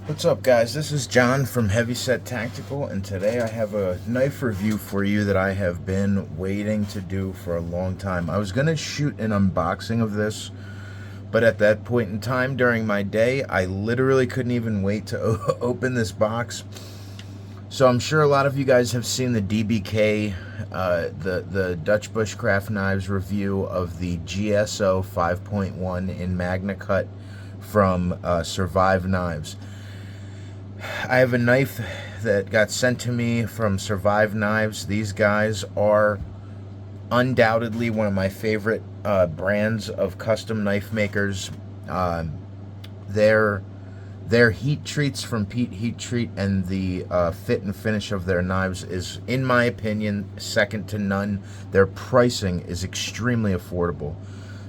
What's up, guys? This is John from Heavyset Tactical, and today I have a knife review for you that I have been waiting to do for a long time. I was going to shoot an unboxing of this, but at that point in time during my day, I literally couldn't even wait to open this box. So I'm sure a lot of you guys have seen the DBK, the Dutch Bushcraft Knives review of the GSO 5.1 in Magnacut from Survive Knives. I have a knife that got sent to me from Survive Knives. These guys are undoubtedly one of my favorite brands of custom knife makers. Their heat treats from Pete Heat Treat and the fit and finish of their knives is, in my opinion, second to none. Their pricing is extremely affordable.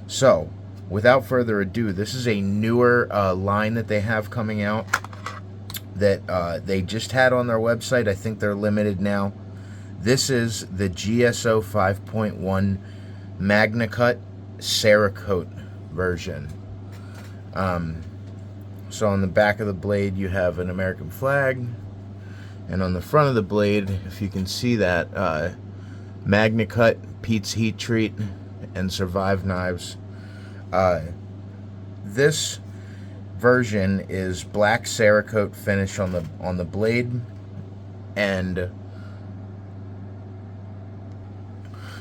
So, without further ado, this is a newer line that they have coming out that they just had on their website. I think they're limited now. This is the GSO 5.1 Magnacut Ceroakote version. So on the back of the blade you have an American flag, and on the front of the blade, if you can see that, Magnacut, Pete's Heat Treat, and Survive Knives. This version is black Ceroakote finish on the blade, and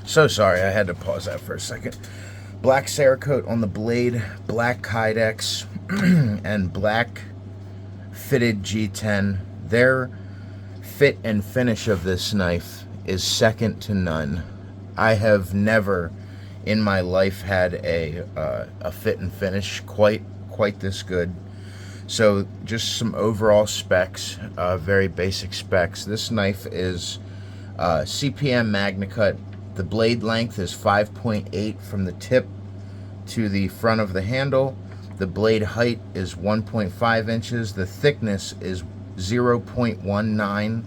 so sorry, I had to pause that for a second. Black Ceroakote on the blade, black Kydex, and black fitted G10. Their fit and finish of this knife is second to none. I have never in my life had a fit and finish quite this good. So just some overall specs, very basic specs. This knife is CPM Magnacut. The blade length is 5.8 from the tip to the front of the handle. The blade height is 1.5 inches. The thickness is 0.19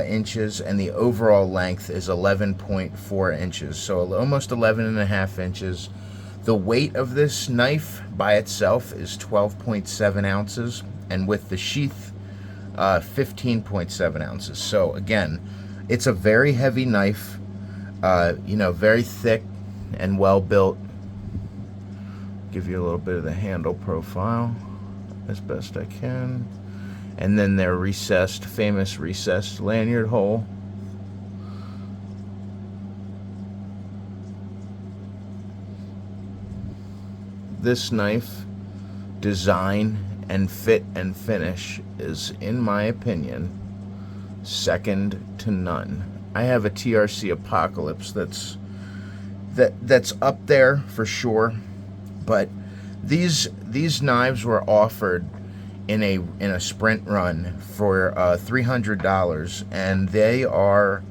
inches, and the overall length is 11.4 inches, so almost 11.5 inches. The weight of this knife by itself is 12.7 ounces, and with the sheath, 15.7 ounces. So again, it's a very heavy knife, very thick and well built. Give you a little bit of the handle profile as best I can. And then their famous recessed lanyard hole. This knife, design and fit and finish, is, in my opinion, second to none. I have a TRC Apocalypse that's up there for sure, but these knives were offered in a sprint run for $300, and they are,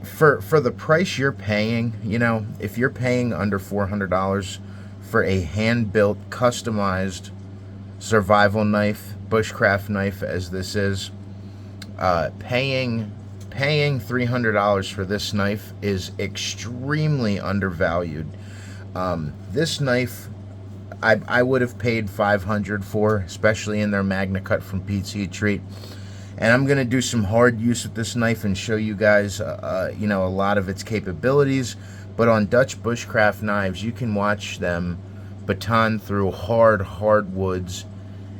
for the price you're paying. If you're paying under $400 for a hand-built, customized survival knife, bushcraft knife as this is, paying $300 for this knife is extremely undervalued. This knife I would have paid $500 for, especially in their Magnacut from Pete's Heat Treat. And I'm going to do some hard use with this knife and show you guys a lot of its capabilities. But on Dutch Bushcraft Knives, you can watch them baton through hard woods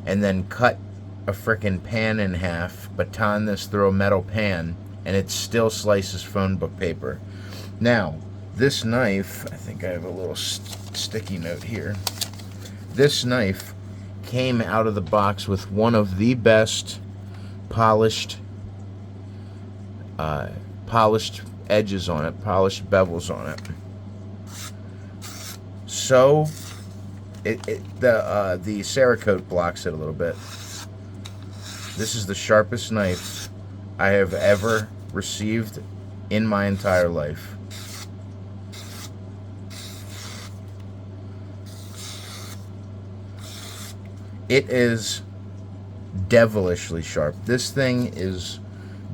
and then cut a frickin' pan in half, baton this through a metal pan, and it still slices phone book paper. Now, this knife, I think I have a little sticky note here. This knife came out of the box with one of the best polished edges on it, polished bevels on it. So the Ceroakote blocks it a little bit. This is the sharpest knife I have ever received in my entire life. It is devilishly sharp. This thing is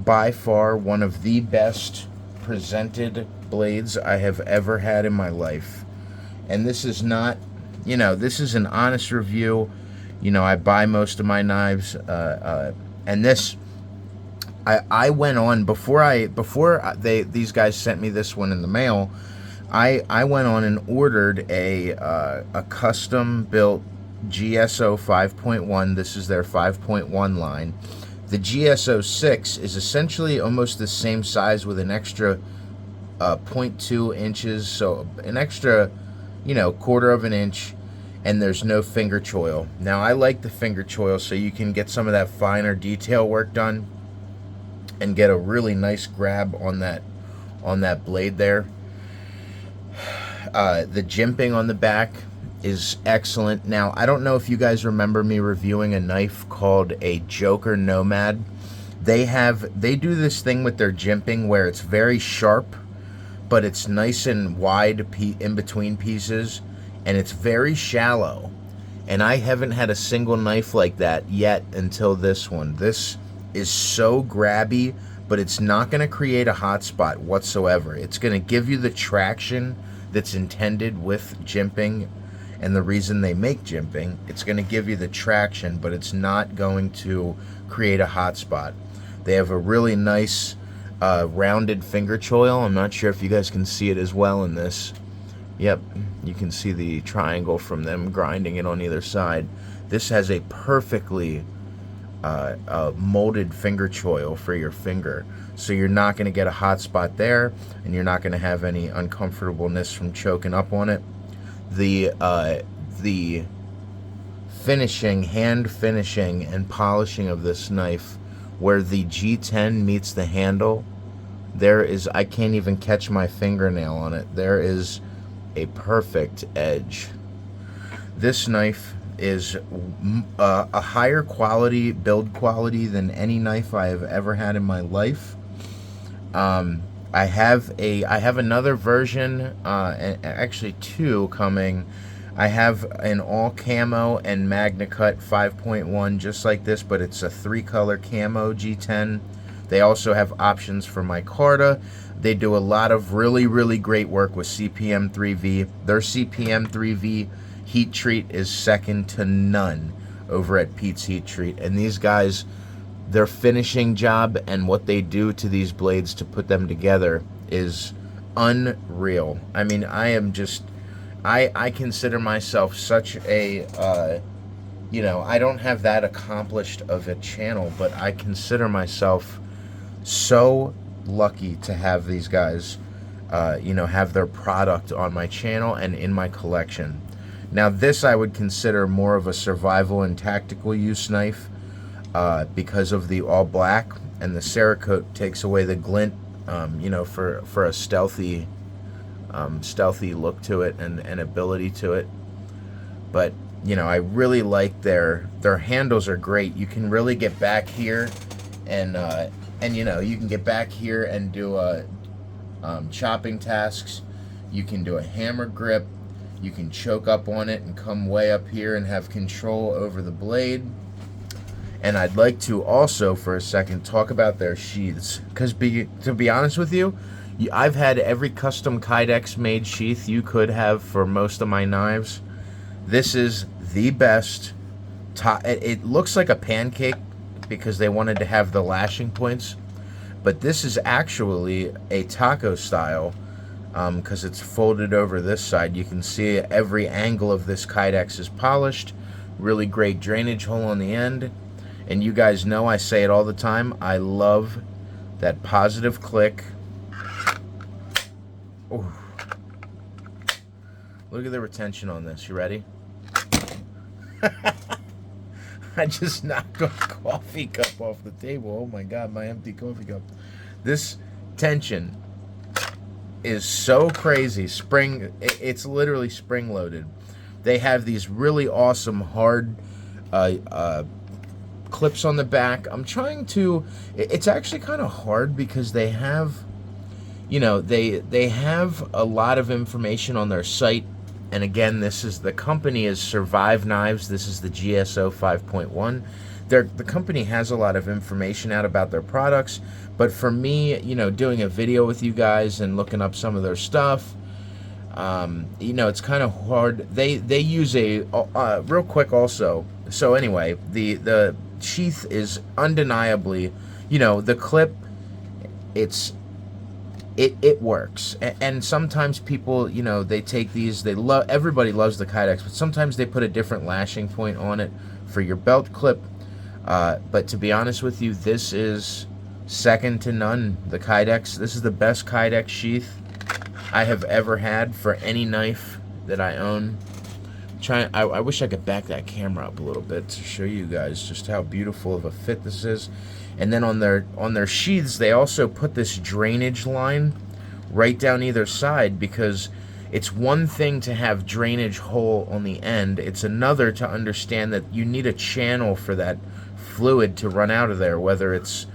by far one of the best presented blades I have ever had in my life. And this is not, this is an honest review. You know, I buy most of my knives, and this, I went on these guys sent me this one in the mail. I went on and ordered a custom built GSO 5.1. This is their 5.1 line. The GSO 6 is essentially almost the same size with an extra 0.2 inches, so an extra, you know, quarter of an inch, and there's no finger choil. Now I like the finger choil so you can get some of that finer detail work done and get a really nice grab on that blade there. The jimping on the back is excellent. Now, I don't know if you guys remember me reviewing a knife called a Joker Nomad. They do this thing with their jimping where it's very sharp, but it's nice and wide in between pieces, and it's very shallow. And I haven't had a single knife like that yet until this one. This is so grabby, but it's not going to create a hot spot whatsoever. It's going to give you the traction that's intended with jimping, and the reason they make jimping. It's going to give you the traction, but it's not going to create a hot spot. They have a really nice rounded finger choil. I'm not sure if you guys can see it as well in this. Yep, you can see the triangle from them grinding it on either side. This has a perfectly molded finger choil for your finger, so you're not going to get a hot spot there, and you're not going to have any uncomfortableness from choking up on it. The finishing, hand finishing and polishing of this knife, where the G10 meets the handle, there is, I can't even catch my fingernail on it. There is a perfect edge. This knife is a higher quality build quality than any knife I have ever had in my life. I have another version, actually two coming. I have an all camo and Magnacut 5.1 just like this, but it's a 3-color camo G10. They also have options for micarta. They do a lot of really, really great work with CPM 3V. Their CPM 3V heat treat is second to none over at Pete's Heat Treat. And these guys, their finishing job and what they do to these blades to put them together is unreal. I mean, I consider myself such a, you know, I don't have that accomplished of a channel, but I consider myself so lucky to have these guys, you know, have their product on my channel and in my collection. Now, this I would consider more of a survival and tactical use knife because of the all black, and the Ceroakote takes away the glint, you know, for a stealthy look to it and ability to it. But, you know, I really like their handles are great. You can really get back here and you know, you can get back here and do chopping tasks. You can do a hammer grip. You can choke up on it and come way up here and have control over the blade. And I'd like to also, for a second, talk about their sheaths. Because to be honest with you, I've had every custom Kydex made sheath you could have for most of my knives. This is the best. It looks like a pancake because they wanted to have the lashing points. But this is actually a taco style. Because it's folded over this side. You can see every angle of this Kydex is polished. Really great drainage hole on the end. And you guys know I say it all the time. I love that positive click. Ooh. Look at the retention on this. You ready? I just knocked a coffee cup off the table. Oh my God, my empty coffee cup. This tension is so crazy. It's literally spring loaded. They have these really awesome hard clips on the back. I'm trying to, it's actually kind of hard because they have, you know, they have a lot of information on their site. And again, the company is Survive Knives. This is the GSO 5.1. The company has a lot of information out about their products, but for me, you know, doing a video with you guys and looking up some of their stuff, you know, it's kind of hard. They use real quick also, So anyway, the sheath is undeniably, the clip, it works. And sometimes people, they take these, everybody loves the Kydex, but sometimes they put a different lashing point on it for your belt clip. But to be honest with you, this is second to none. The Kydex, this is the best Kydex sheath I have ever had for any knife that I own. I wish I could back that camera up a little bit to show you guys just how beautiful of a fit this is. And then on their sheaths, they also put this drainage line right down either side, because it's one thing to have drainage hole on the end. It's another to understand that you need a channel for that fluid to run out of there, whether it's,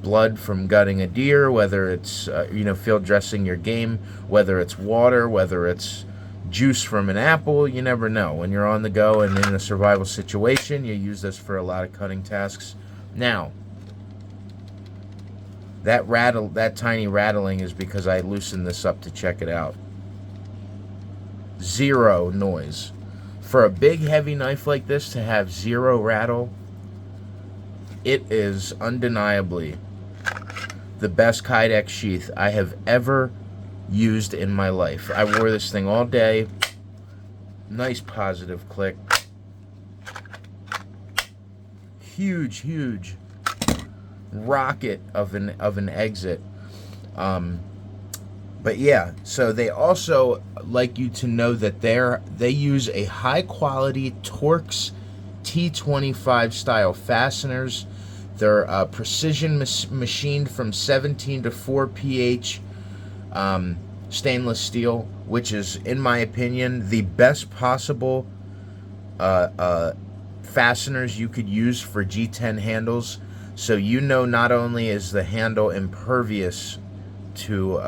blood from gutting a deer, whether it's, field dressing your game, whether it's water, whether it's juice from an apple. You never know. When you're on the go and in a survival situation, you use this for a lot of cutting tasks. Now, that tiny rattling is because I loosened this up to check it out. Zero noise. For a big heavy knife like this to have zero rattle, it is undeniably the best Kydex sheath I have ever used in my life. I wore this thing all day. Nice positive click. Huge rocket of an exit. But yeah, so they also like you to know that they use a high quality Torx T25 style fasteners. They're precision machined from 17 to 4 pH stainless steel, which is, in my opinion, the best possible fasteners you could use for G10 handles. So not only is the handle impervious to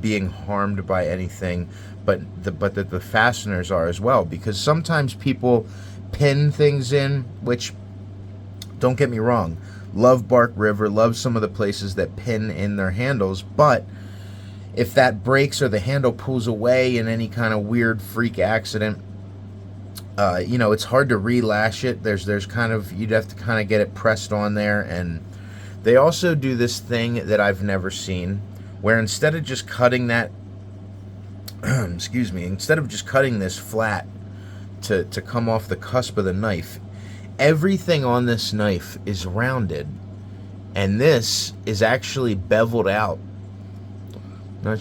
being harmed by anything, but that the fasteners are as well, because sometimes people pin things in, which, don't get me wrong, love Bark River, love some of the places that pin in their handles, but if that breaks or the handle pulls away in any kind of weird freak accident, it's hard to relash it. There's kind of, you'd have to kind of get it pressed on there. And they also do this thing that I've never seen, where instead of just cutting that, instead of just cutting this flat to come off the cusp of the knife, everything on this knife is rounded, and this is actually beveled out.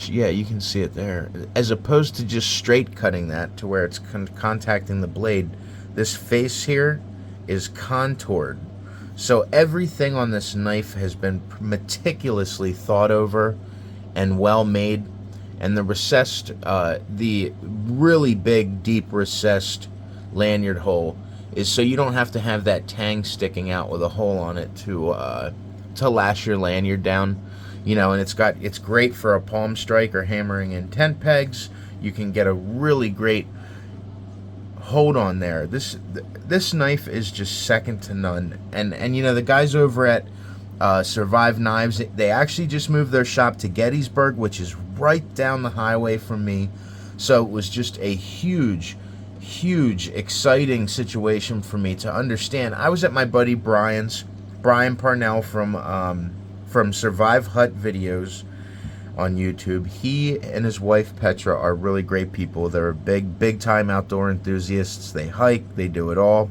Yeah, you can see it there. As opposed to just straight cutting that to where it's contacting the blade, this face here is contoured. So everything on this knife has been meticulously thought over and well made. And the recessed, the really big, deep recessed lanyard hole is so you don't have to have that tang sticking out with a hole on it to lash your lanyard down. And it's great for a palm strike or hammering in tent pegs. You can get a really great hold on there. This knife is just second to none. And the guys over at Survive Knives, they actually just moved their shop to Gettysburg, which is right down the highway from me. So it was just a huge, exciting situation for me to understand. I was at my buddy Brian Parnell from Survive Hut videos on YouTube. He and his wife Petra are really great people. They're big time outdoor enthusiasts. They hike, they do it all.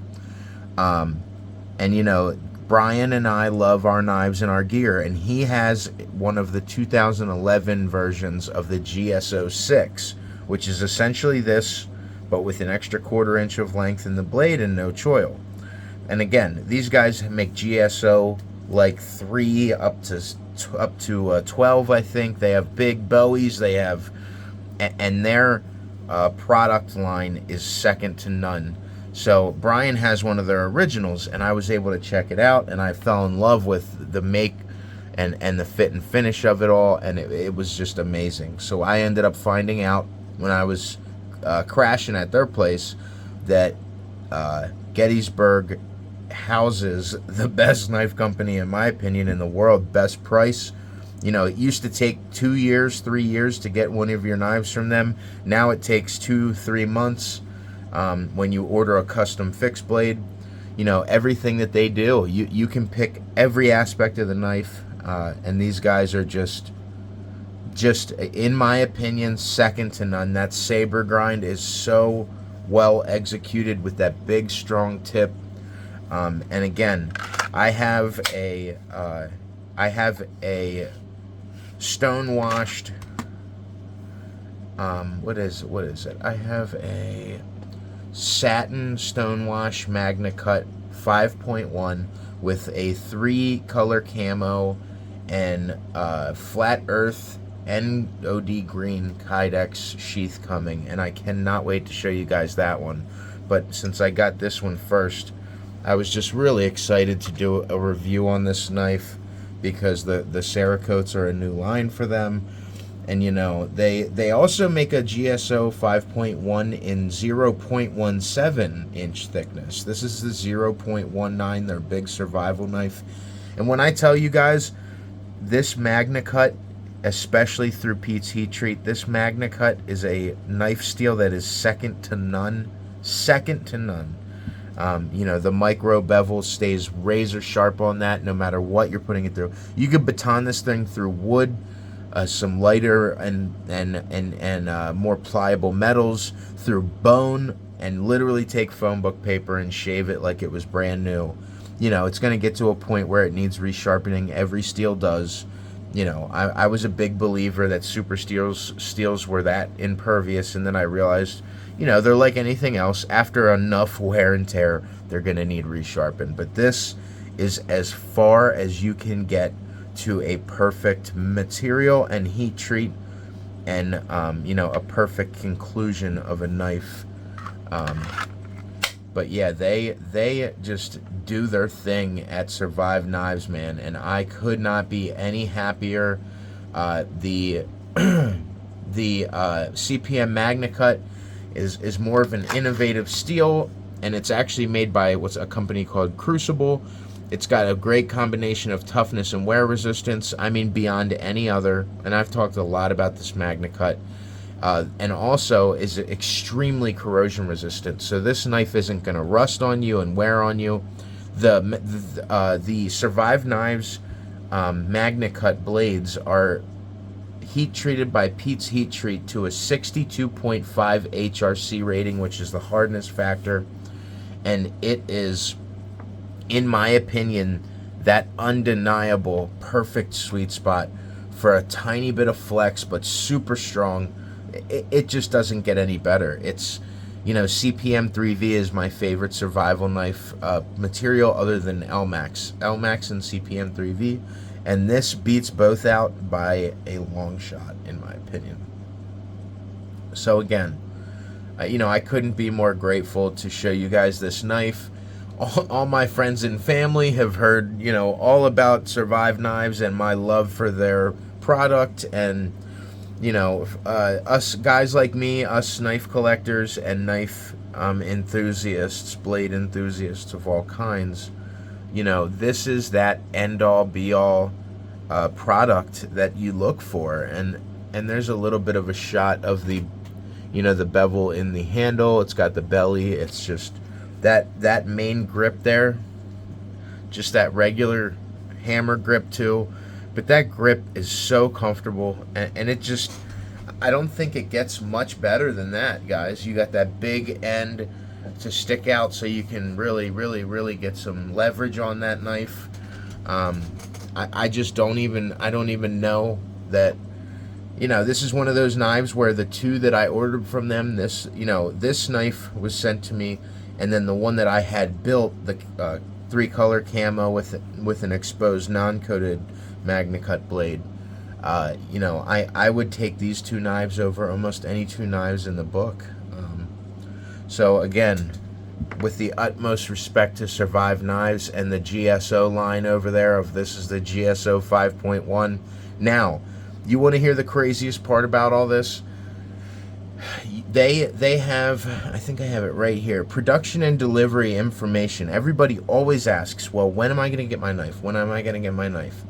Brian and I love our knives and our gear, and he has one of the 2011 versions of the GSO 6, which is essentially this, but with an extra 1/4 inch of length in the blade and no choil. And again, these guys make GSO like 3 up to 12, I think. They have big Bowies. They have, and their product line is second to none. So Brian has one of their originals, and I was able to check it out, and I fell in love with the make and the fit and finish of it all, and it was just amazing. So I ended up finding out when I was crashing at their place that Gettysburg houses the best knife company, in my opinion, in the world. Best price. It used to take 2 years, 3 years to get one of your knives from them. Now it takes 2-3 months. when you order a custom fixed blade. You know, everything that they do, you can pick every aspect of the knife, and these guys are just in my opinion, second to none. That saber grind is so well executed with that big strong tip. And again, I have a stone washed, what is it? I have a satin stonewash Magnacut 5.1 with a 3-color camo and flat earth NOD green Kydex sheath coming, and I cannot wait to show you guys that one. But since I got this one first, I was just really excited to do a review on this knife because the Ceroakotes are a new line for them. And you know, they also make a GSO 5.1 in 0.17 inch thickness. This is the 0.19, their big survival knife. And when I tell you guys, this Magnacut, especially through Pete's Heat Treat, this Magnacut is a knife steel that is second to none. Second to none. You know, the micro bevel stays razor sharp on that no matter what you're putting it through. You could baton this thing through wood, some lighter and more pliable metals, through bone, and literally take phone book paper and shave it like it was brand new. You know, it's going to get to a point where it needs resharpening. Every steel does. You know, I was a big believer that super steels were that impervious, and then I realized, you know, they're like anything else. After enough wear and tear, they're going to need resharpened. But this is as far as you can get to a perfect material and heat treat, and you know, a perfect conclusion of a knife. But yeah, they just do their thing at Survive Knives, man, and I could not be any happier. The CPM Magnacut is more of an innovative steel, and it's actually made by what's a company called Crucible. It's got a great combination of toughness and wear resistance. I mean, beyond any other. And I've talked a lot about this Magnacut. And also is extremely corrosion resistant. So this knife isn't going to rust on you and wear on you. The Survive Knives Magnacut blades are heat treated by Pete's Heat Treat to a 62.5 HRC rating, which is the hardness factor. And it is, in my opinion, that undeniable perfect sweet spot for a tiny bit of flex but super strong. It just doesn't get any better. It's, you know, CPM 3V is my favorite survival knife material other than LMAX and CPM 3V, and this beats both out by a long shot, in my opinion. So again, you know, I couldn't be more grateful to show you guys this knife. All my friends and family have heard, you know, all about Survive Knives and my love for their product. And, you know, us guys like me, us knife collectors and knife enthusiasts, blade enthusiasts of all kinds, you know, this is that end-all, be-all product that you look for. And there's a little bit of a shot of the, you know, the bevel in the handle. It's got the belly. It's just that main grip there, just that regular hammer grip too, but that grip is so comfortable, and it just, I don't think it gets much better than that, guys. You got that big end to stick out so you can really get some leverage on that knife. I just don't even know that, you know, this is one of those knives where the two that I ordered from them, this, you know, this knife was sent to me, and then the one that I had built, the 3-color camo with an exposed non-coated Magnacut blade. You know, I would take these two knives over almost any two knives in the book. So again, with the utmost respect to Survive Knives and the GSO line over there, this is the GSO 5.1. Now, you want to hear the craziest part about all this? They have, I think I have it right here, production and delivery information. Everybody always asks, well, when am I going to get my knife? When am I going to get my knife?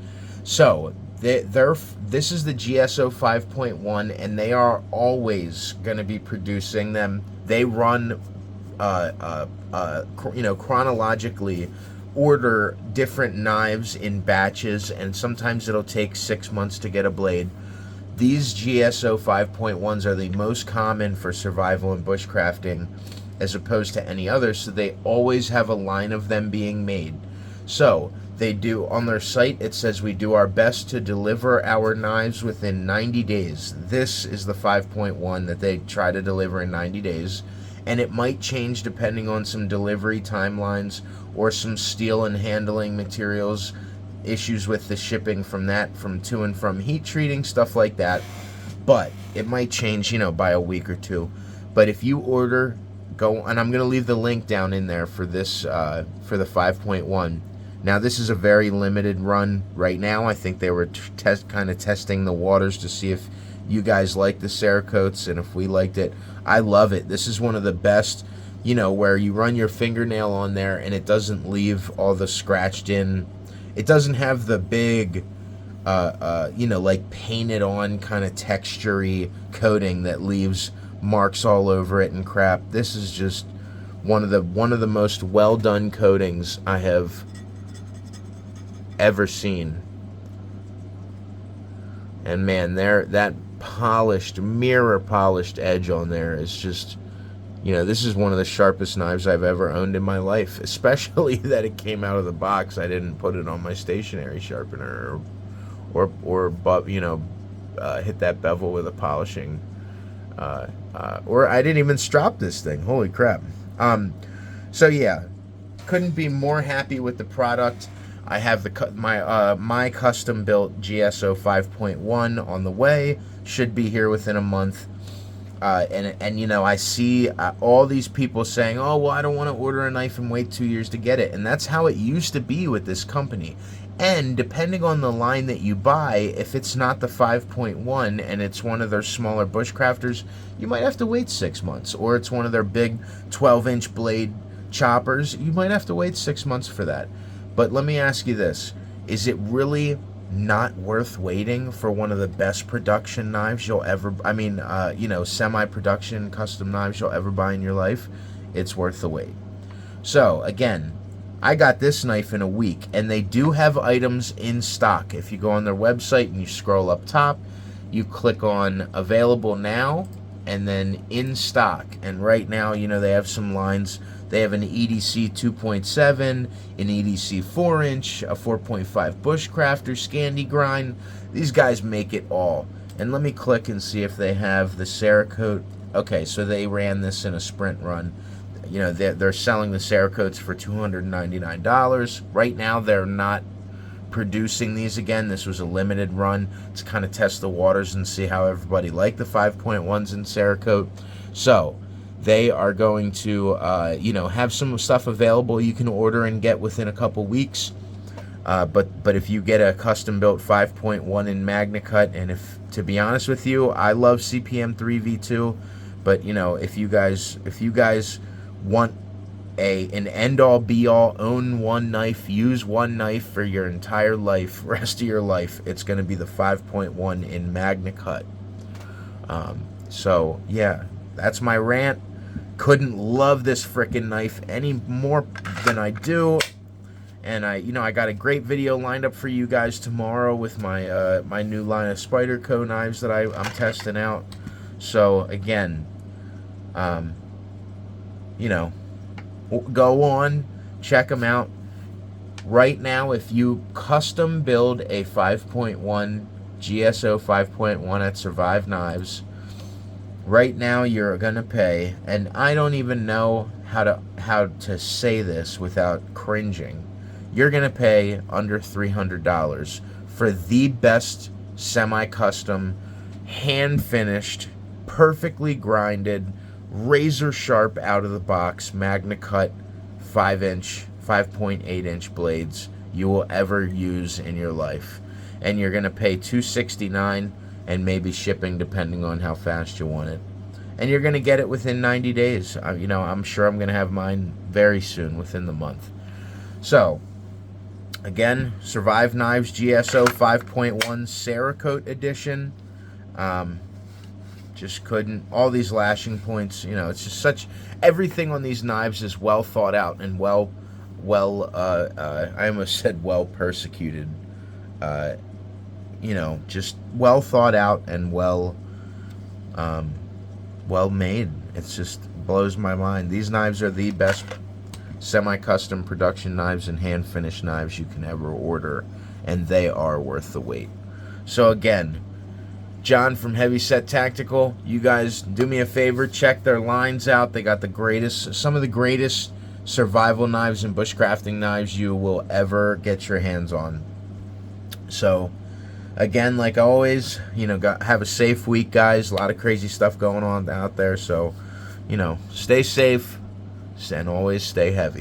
So this is the GSO 5.1, and they are always going to be producing them. They run chronologically order different knives in batches, and sometimes it'll take 6 months to get a blade. These GSO 5.1s are the most common for survival and bushcrafting as opposed to any other, so they always have a line of them being made. So they do, on their site, it says we do our best to deliver our knives within 90 days. This is the 5.1 that they try to deliver in 90 days, and it might change depending on some delivery timelines or some steel and handling materials, issues with the shipping from to and from heat treating, stuff like that. But it might change, by a week or two. But if you order, go, and I'm going to leave the link down in there for this, for the 5.1. Now, this is a very limited run right now. I think they were kind of testing the waters to see if you guys like the Ceroakotes and if we liked it. I love it. This is one of the best, where you run your fingernail on there and it doesn't leave all the scratched in. It doesn't have the big, like painted on kind of textury coating that leaves marks all over it and crap. This is just one of the most well done coatings I have ever seen. And man, that mirror polished edge on there is just, this is one of the sharpest knives I've ever owned in my life, especially that it came out of the box. I didn't put it on my stationary sharpener or hit that bevel with a polishing, or I didn't even strop this thing. Holy crap. So yeah, couldn't be more happy with the product. I have my custom built GSO 5.1 on the way. Should be here within a month. And I see all these people saying, oh, well, I don't want to order a knife and wait 2 years to get it. And that's how it used to be with this company. And depending on the line that you buy, if it's not the 5.1 and it's one of their smaller bushcrafters, you might have to wait 6 months. Or it's one of their big 12-inch blade choppers, you might have to wait 6 months for that. But let me ask you this. Is it really not worth waiting for one of the best production knives you'll ever, semi-production custom knives you'll ever buy in your life? It's worth the wait. So, again, I got this knife in a week, and they do have items in stock. If you go on their website and you scroll up top, you click on Available Now, and then In Stock. And right now, they have some lines. They have an EDC 2.7, an EDC 4-inch, a 4.5 Bushcrafter, Scandi Grind. These guys make it all. And let me click and see if they have the Ceroakote. Okay, so they ran this in a sprint run. They're selling the Ceroakotes for $299. Right now, they're not producing these again. This was a limited run to kind of test the waters and see how everybody liked the 5.1s in Ceroakote. So they are going to, have some stuff available you can order and get within a couple weeks. But if you get a custom-built 5.1 in Magnacut, and to be honest with you, I love CPM 3V2, but if you guys want an end-all, be-all, own one knife, use one knife for your entire life, rest of your life, it's going to be the 5.1 in Magnacut. So yeah, that's my rant. Couldn't love this frickin' knife any more than I do. And I got a great video lined up for you guys tomorrow with my my new line of Spyderco knives that I'm testing out. So again, go on, check them out. Right now, if you custom build a 5.1 GSO 5.1 at Survive Knives, right now you're gonna pay, and I don't even know how to say this without cringing, you're gonna pay under $300 for the best semi-custom, hand-finished, perfectly grinded, razor sharp out of the box Magnacut 5.8-inch blades you will ever use in your life. And you're gonna pay $269 and maybe shipping depending on how fast you want it. And you're going to get it within 90 days. I'm sure I'm going to have mine very soon, within the month. So, again, Survive Knives GSO 5.1 Ceroakote edition. just couldn't. All these lashing points, you know, it's just such, everything on these knives is well thought out and I almost said well persecuted. You know, just well thought out and well made. It's just blows my mind. These knives are the best semi-custom production knives and hand finished knives you can ever order, and they are worth the wait. So again, John from Heavy Set Tactical, you guys do me a favor, check their lines out. They got the greatest, some of the greatest survival knives and bushcrafting knives you will ever get your hands on. So again, like always, you know, have a safe week, guys. A lot of crazy stuff going on out there, so, you know, stay safe and always stay heavy.